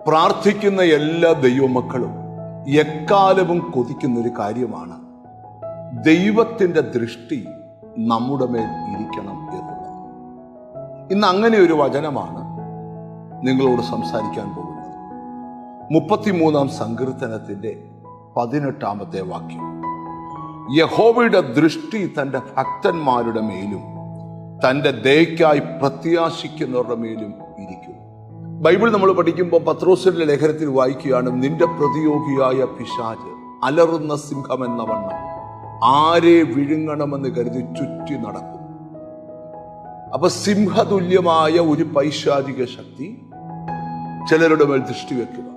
പ്രാർത്ഥിക്കുന്ന എല്ലാ ദൈവമക്കളും എക്കാലവും കൊതിക്കുന്ന ഒരു കാര്യമാണ് ദൈവത്തിൻ്റെ ദൃഷ്ടി നമ്മുടെ മേൽ ഇരിക്കണം എന്നുള്ളത്. ഇന്ന് അങ്ങനെ ഒരു വചനമാണ് നിങ്ങളോട് സംസാരിക്കാൻ പോകുന്നത്. 33-ാം സങ്കീർത്തനത്തിൻ്റെ 18-ാമത്തെ വാക്യം. യഹോവയുടെ ദൃഷ്ടി തൻ്റെ ഭക്തന്മാരുടെ മേലും തൻ്റെ ദയയ്ക്കായി പ്രത്യാശിക്കുന്നവരുടെ മേലും ഇരിക്കും. ബൈബിൾ നമ്മൾ പഠിക്കുമ്പോൾ പത്രോസിന്റെ ലേഖനത്തിൽ വായിക്കുകയാണ്, നിന്റെ പ്രതിയോഗിയായ പിശാച് അലറുന്ന സിംഹമെന്ന വണ്ണം ആരെ വിഴുങ്ങണമെന്ന് കരുതി ചുറ്റി നടക്കും. അപ്പൊ സിംഹതുല്യമായ ഒരു പൈശാചിക ശക്തി ചിലരുടെ മേൽ ദൃഷ്ടി വെക്കുക.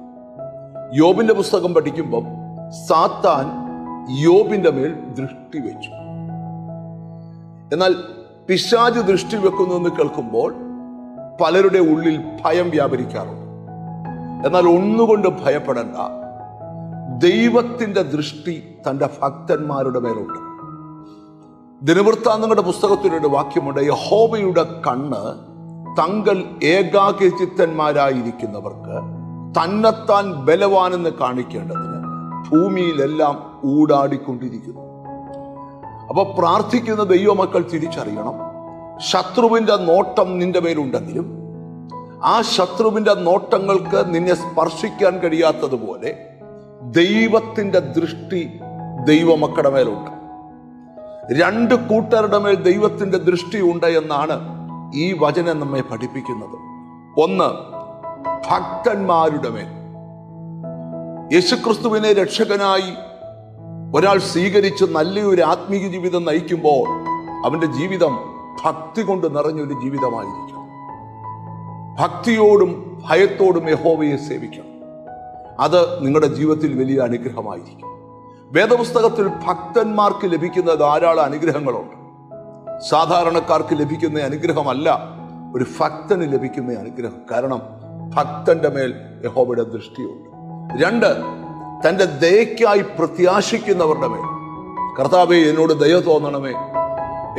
യോബിന്റെ പുസ്തകം പഠിക്കുമ്പോൾ സാത്താൻ യോബിന്റെ മേൽ ദൃഷ്ടി വെച്ചു. എന്നാൽ പിശാച് ദൃഷ്ടി വെക്കുന്നു എന്ന് കേൾക്കുമ്പോൾ പലരുടെ ഉള്ളിൽ ഭയം വ്യാപരിക്കാറുണ്ട്. എന്നാൽ ഒന്നുകൊണ്ട് ഭയപ്പെടേണ്ട, ദൈവത്തിന്റെ ദൃഷ്ടി തൻ്റെ ഭക്തന്മാരുടെ മേലുണ്ട്. ദിനവൃത്താന്തങ്ങളുടെ പുസ്തകത്തിലൊരു വാക്യമുണ്ട്, യഹോവയുടെ കണ്ണ് തങ്ങൾ ഏകാഗ്രചിത്തന്മാരായിരിക്കുന്നവർക്ക് തന്നെത്താൻ ബലവാനെന്ന് കാണിക്കേണ്ടതിന് ഭൂമിയിലെല്ലാം ഊടാടിക്കൊണ്ടിരിക്കുന്നു. അപ്പൊ പ്രാർത്ഥിക്കുന്ന ദൈവമക്കൾ തിരിച്ചറിയണം, ശത്രുവിന്റെ നോട്ടം നിന്റെ മേലുണ്ടെങ്കിലും ആ ശത്രുവിന്റെ നോട്ടങ്ങൾക്ക് നിന്നെ സ്പർശിക്കാൻ കഴിയാത്തതുപോലെ ദൈവത്തിന്റെ ദൃഷ്ടി ദൈവമക്കളുടെ മേലുണ്ട്. രണ്ട് കൂട്ടരുടെ മേൽ ദൈവത്തിന്റെ ദൃഷ്ടി ഉണ്ട് എന്നാണ് ഈ വചനം നമ്മെ പഠിപ്പിക്കുന്നത്. ഒന്ന്, ഭക്തന്മാരുടെ മേൽ. യേശുക്രിസ്തുവിനെ രക്ഷകനായി ഒരാൾ സ്വീകരിച്ച് നല്ലൊരു ആത്മീയ ജീവിതം നയിക്കുമ്പോൾ അവന്റെ ജീവിതം ഭക്തി കൊണ്ട് നിറഞ്ഞൊരു ജീവിതമായിരിക്കണം. ഭക്തിയോടും ഭയത്തോടും യഹോവയെ സേവിക്കണം. അത് നിങ്ങളുടെ ജീവിതത്തിൽ വലിയ അനുഗ്രഹമായിരിക്കും. വേദപുസ്തകത്തിൽ ഭക്തന്മാർക്ക് ലഭിക്കുന്ന ധാരാളം അനുഗ്രഹങ്ങളുണ്ട്. സാധാരണക്കാർക്ക് ലഭിക്കുന്ന അനുഗ്രഹമല്ല ഒരു ഭക്തന് ലഭിക്കുന്ന അനുഗ്രഹം. കാരണം ഭക്തന്റെ മേൽ യഹോവയുടെ ദൃഷ്ടിയുണ്ട്. രണ്ട്, തൻ്റെ ദയയ്ക്കായി പ്രത്യാശിക്കുന്നവരുടെ മേൽ. കർത്താവേ, എന്നോട് ദയ തോന്നണമേ,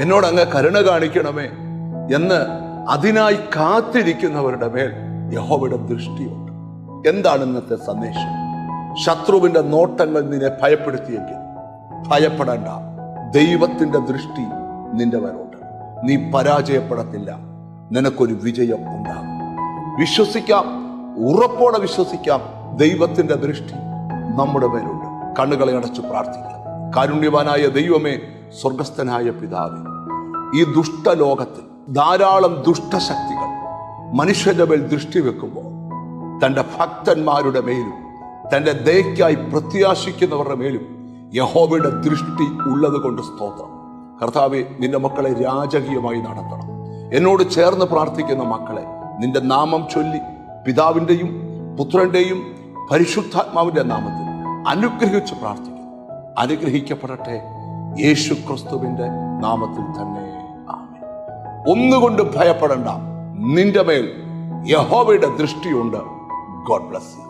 എന്നോട് അങ്ങ് കരുണ കാണിക്കണമേ എന്ന് അതിനായി കാത്തിരിക്കുന്നവരുടെ മേൽ യഹോവയുടെ ദൃഷ്ടിയുണ്ട്. എന്താണ് ഇന്നത്തെ സന്ദേശം? ശത്രുവിന്റെ നോട്ടങ്ങൾ നിന്നെ ഭയപ്പെടുത്തിയെങ്കിൽ ഭയപ്പെടേണ്ട, ദൈവത്തിന്റെ ദൃഷ്ടി നിന്റെ മേലുണ്ട്. നീ പരാജയപ്പെടത്തില്ല, നിനക്കൊരു വിജയം ഉണ്ടാകും. വിശ്വസിക്കാം, ഉറപ്പോടെ വിശ്വസിക്കാം, ദൈവത്തിന്റെ ദൃഷ്ടി നമ്മുടെ മേലുണ്ട്. കണ്ണുകളെ അടച്ചു പ്രാർത്ഥിക്കാം. കാരുണ്യവാനായ ദൈവമേ, സ്വർഗസ്ഥനായ പിതാവേ, ഈ ദുഷ്ടലോകത്തിൽ ധാരാളം ദുഷ്ടശക്തികൾ മനുഷ്യന്റെ മേൽ ദൃഷ്ടി വെക്കുമ്പോൾ തൻ്റെ ഭക്തന്മാരുടെ മേലും തൻ്റെ ദയയ്ക്കായി പ്രത്യാശിക്കുന്നവരുടെ മേലും യഹോവയുടെ ദൃഷ്ടി ഉള്ളത് കൊണ്ട് സ്തോത്രം. കർത്താവേ, നിന്റെ മക്കളെ രാജകീയമായി നടത്തണം. എന്നോട് ചേർന്ന് പ്രാർത്ഥിക്കുന്ന മക്കളെ നിന്റെ നാമം ചൊല്ലി പിതാവിൻ്റെയും പുത്രന്റെയും പരിശുദ്ധാത്മാവിന്റെ നാമത്തിൽ അനുഗ്രഹിച്ച് പ്രാർത്ഥിക്കുന്നു. അനുഗ്രഹിക്കപ്പെടട്ടെ യേശു ക്രിസ്തുവിന്റെ നാമത്തിൽ തന്നെ. ആമേൻ. ഒന്നുകൊണ്ട് ഭയപ്പെടേണ്ട, നിന്റെ മേൽ യഹോവയുടെ ദൃഷ്ടിയുണ്ട്. God bless you.